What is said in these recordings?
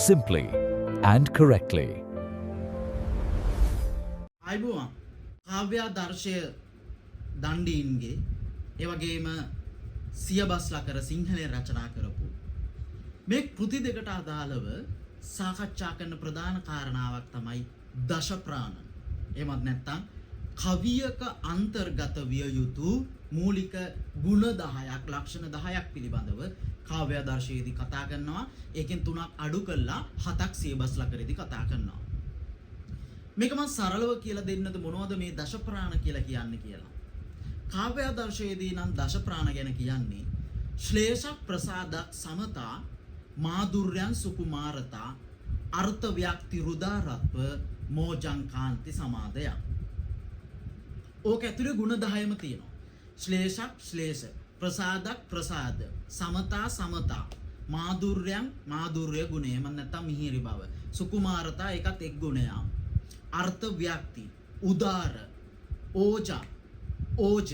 simply and correctly. අයිබුවන් කාව්‍යාදර්ශය දණ්ඩීන්ගේ ඒ වගේම සියබස්ලා කර සිංහලේ රචනා කරපු මේ කෘති දෙකට අදාළව සාකච්ඡා කරන ප්‍රධාන කාරණාවක් තමයි දශප්‍රාණ. එහෙමත් නැත්නම් කවියක අන්තර්ගත විය යුතු මූලික ගුණ 10ක් ලක්ෂණ 10ක් පිළිබඳව කාව්‍යාදර්ශයේදී කතා කරනවා. ඒකෙන් 3ක් අඩු කළා 7ක් සියබස්ලා කරේදී කතා කරනවා. මේක මම සරලව කියලා දෙන්නද මොනවද මේ දශප්‍රාණ කියලා කියන්නේ කියලා. කාව්‍යාදර්ශයේදී නම් දශප්‍රාණ ගැන කියන්නේ ශ්ලේෂ ප්‍රසාදක් සමතා මාදුර්යන් සුකුමාරතා අර්ථ ව්‍යක්ති රුදාරත්ව මෝජං කාන්ති සමාදය. ඕක ඇතුලේ ගුණ 10ම තියෙනවා. ශ්ලේෂක් ශ්ලේෂ ප්‍රසාදක් ප්‍රසාද සමතා සමතා මාදුර්යන් මාදුර්ය ගුණය එහෙම නැත්නම් මිහිරි බව සුකුමාරතා ඒකත් එක් ගුණයක්. අර්ථ ව්‍යක්ති උදාර ඕජා ඕජ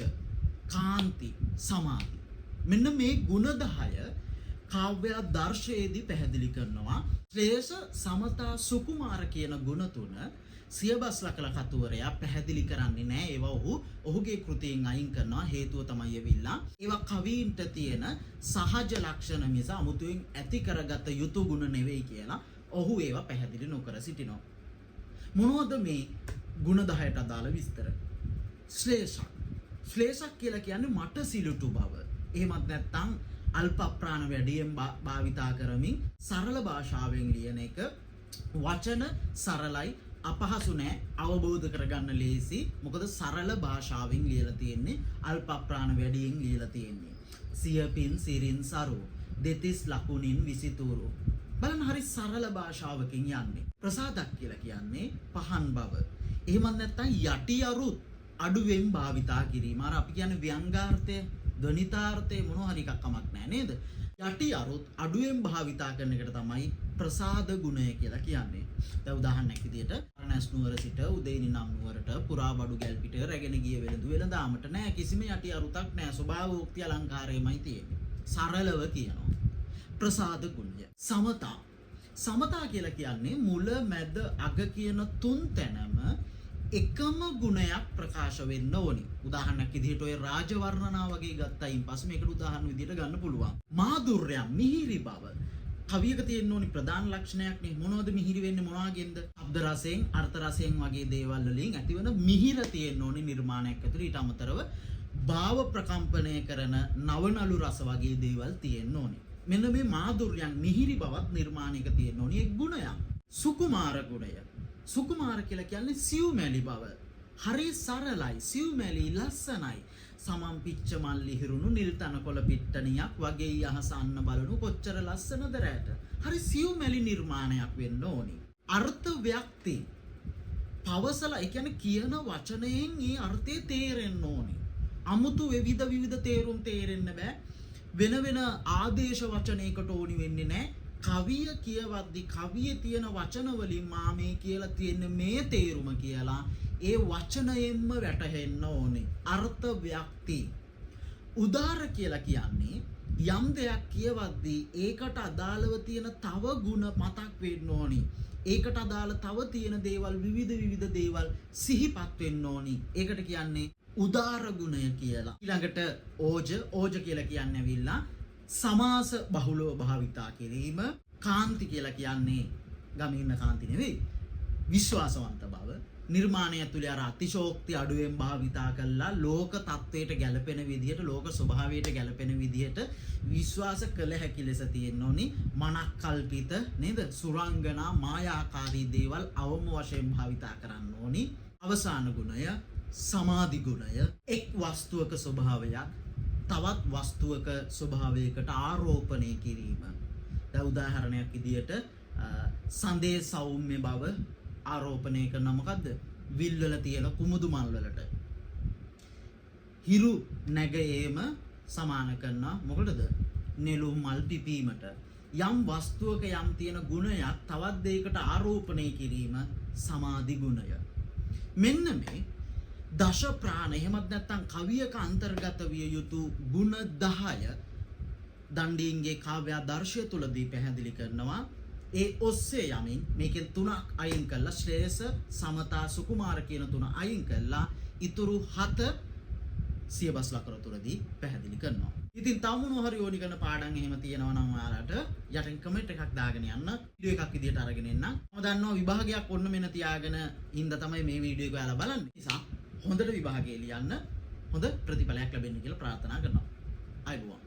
කාන්ති සමාධි මෙන්න මේ ගුණ 10 කාව්‍යාදර්ශයේදී පැහැදිලි කරනවා. ශ්ලේෂ සමතා සුකුමාර කියන ගුණ තුන සියබස්ලා කළ කතුවරයා පැහැදිලි කරන්නේ නැහැ. ඒවා ඔහුගේ කෘතියෙන් අයින් කරනවා. හේතුව තමයි එවිලා ඒවා කවීන්ට තියෙන සහජ ලක්ෂණ මිස අමුතුවෙන් ඇති කරගත යුතු ගුණ නෙවෙයි කියලා ඔහු ඒවා පැහැදිලි නොකර සිටිනවා. මොනවද මේ ගුණ 10ට අදාළ විස්තර? ශ්ලේෂක් ශ්ලේෂක් කියලා කියන්නේ මට සිලුටු බව. එහෙමත් නැත්නම් අල්ප ප්‍රාණ වැඩියෙන් භාවිතා කරමින් සරල භාෂාවෙන් ලියන එක. වචන සරලයි අපහසු නෑ අවබෝධ කරගන්න ලේසි. මොකද සරල භාෂාවෙන් ලියලා තියෙන්නේ අල්ප ප්‍රාණ වැඩියෙන් ලියලා තියෙන්නේ. සියපින් සිරින් සරු දෙතිස් ලකුණින් විසිතුරු බලන්න හරි සරල භාෂාවකින් යන්නේ. ප්‍රසාදක් කියලා කියන්නේ පහන් බව. එහෙමත් නැත්නම් යටි අරුත් අඩුවෙන් භාවිතා කිරීම. අර අපි කියන්නේ ව්‍යංගාර්ථය ධනිතාර්ථය මොනවා හරි එකක් කමක් නැහැ නේද? යටි අරුත් අඩුවෙන් භාවිතා කරන එකට තමයි ප්‍රසාද ගුණය කියලා කියන්නේ. දැන් උදාහරණයක් විදිහට අරණැස් නුවර සිට උදේනි නම් නුවරට පුරා බඩු ගැල් පිට රැගෙන ගිය වෙළඳු වෙළඳාමට නැහැ කිසිම යටි අරුතක් නැහැ. ස්වභාවෝක්ති අලංකාරයමයි තියෙන්නේ. සරලව කියනවා. ප්‍රසාද ගුණය. සමතා සමතා කියලා කියන්නේ මුල මැද අග කියන තුන් තැනම එකම ගුණයක් ප්‍රකාශ වෙන්න ඕනි. උදාහරණයක් විදිහට ඔය රාජවර්ණනා වගේ ගත්තයින් පස්සේ මේකට උදාහරණ විදිහට ගන්න පුළුවන්. මාදුර්යම් මිහිරි බව කවියක තියෙන්න ඕනි ප්‍රධාන ලක්ෂණයක් නේ. මොනවද මිහිරි වෙන්නේ මොනවාගෙන්ද? ශබ්ද රසයෙන් අර්ථ රසයෙන් වගේ දේවල් වලින් ඇතිවන මිහිර තියෙන්න ඕනි නිර්මාණයක් ඇතුළේ. ඊට අමතරව භාව ප්‍රකම්පණය කරන නවනලු රස වගේ දේවල් තියෙන්න ඕනි. මෙන්න මේ මාදුර්යන් මිහිරි බවත් නිර්මාණයක තියෙන්න ඕනි එක් ගුණයක්. සුකුමාර ගුණය. සුකුමාර කියලා කියන්නේ සිව්මැලි බව. හරි සරලයි සිව්මැලි ලස්සනයි. සමම් පිච්ච මල්ලි හිරුණු නිල් තනකොළ පිට්ටනියක් වගේ යහස අන්න බලනු කොච්චර ලස්සනද රැට. හරි සිව්මැලි නිර්මාණයක් වෙන්න ඕනි. අර්ථ ව්‍යක්ති පවසලා ඒ කියන්නේ කියන වචනයෙන් ඒ අර්ථය තේරෙන්න ඕනි. අමුතු විවිධ තේරුම් තේරෙන්න බෑ. වෙන වෙන ආදේශ වචනයකට ඕනි වෙන්නේ නැහැ. කවිය කියවද්දි කවියේ තියෙන වචන වලින් මා මේ කියලා තියෙන මේ තේරුම කියලා ඒ වචනයෙන්ම වැටහෙන්න ඕනේ. අර්ථ ව්‍යක්ති උදාර කියලා කියන්නේ යම් දෙයක් කියවද්දි ඒකට අදාළව තියෙන තව ಗುಣ මතක් වෙන්න ඕනි. ඒකට අදාළ තව තියෙන දේවල් විවිධ දේවල් සිහිපත් වෙන්න ඕනි. ඒකට කියන්නේ උදාර ගුණය කියලා. ඊළඟට ඕජ කියලා කියන්නේ ඇවිල්ලා සමාස බහුලව භාවිතා කිරීම. කාන්ති කියලා කියන්නේ ගමින් ඉන්න කාන්ති නෙවෙයි. විශ්වාසවන්ත බව. නිර්මාණය ඇතුලේ අර අතිශෝක්ති අඩුවෙන් භාවිතා කළා ලෝක තත්වයට ගැලපෙන විදිහට ලෝක ස්වභාවයට ගැලපෙන විදිහට විශ්වාස කළ හැකි ලෙස තියෙන්න ඕනි. මනක් කල්පිත නේද? සුරංගනා මායාකාරී දේවල් අවම වශයෙන් භාවිතා කරන්න ඕනි. අවසාන ගුණය සමාධි ගුණය. එක් වස්තුවක ස්වභාවයක් තවත් වස්තුවක ස්වභාවයකට ආරෝපණය කිරීම. දැන් උදාහරණයක් විදියට සඳේ සෞම්‍ය බව ආරෝපණය කරන මොකද්ද? විල් වල තියෙන කුමුදු මල් වලට. හිරු නැගේම සමාන කරනවා මොකටද? නෙළුම් මල් පිපීමට. යම් වස්තුවක යම් තියෙන ගුණයක් තවත් දෙයකට ආරෝපණය කිරීම සමාධි ගුණය. මෙන්න මේ දශ ප්‍රාණ එහෙමත් නැත්නම් කවියක අන්තර්ගත විය යුතු ගුණ 10 දණ්ඩීන්ගේ කාව්‍යාදර්ශය තුලදී පැහැදිලි කරනවා. ඒ ඔස්සේ යමින් මේකෙන් 3ක් අයින් කළා ශ්‍රේයස සමතා සුකුමාර කියන 3 අයින් කළා ඉතුරු 7 සියබස් ලකර තුරදී පැහැදිලි කරනවා. ඉතින් තව මොනවා හරි ඕනි කරන පාඩම් එහෙම තියෙනවා නම් ඔයාලට යටින් කමෙන්ට් එකක් දාගෙන යන්න වීඩියෝ එකක් විදියට අරගෙන එන්න. මම දන්නවා විභාගයක් ඔන්න මෙන්න තියාගෙන ඉඳ තමයි මේ වීඩියෝ එක ඔයාලා බලන්නේ. නිසා හොඳට විභාගය ලියන්න හොඳ ප්‍රතිඵලයක් ලැබෙන්න කියලා ප්‍රාර්ථනා කරනවා. ආයුබෝවන්.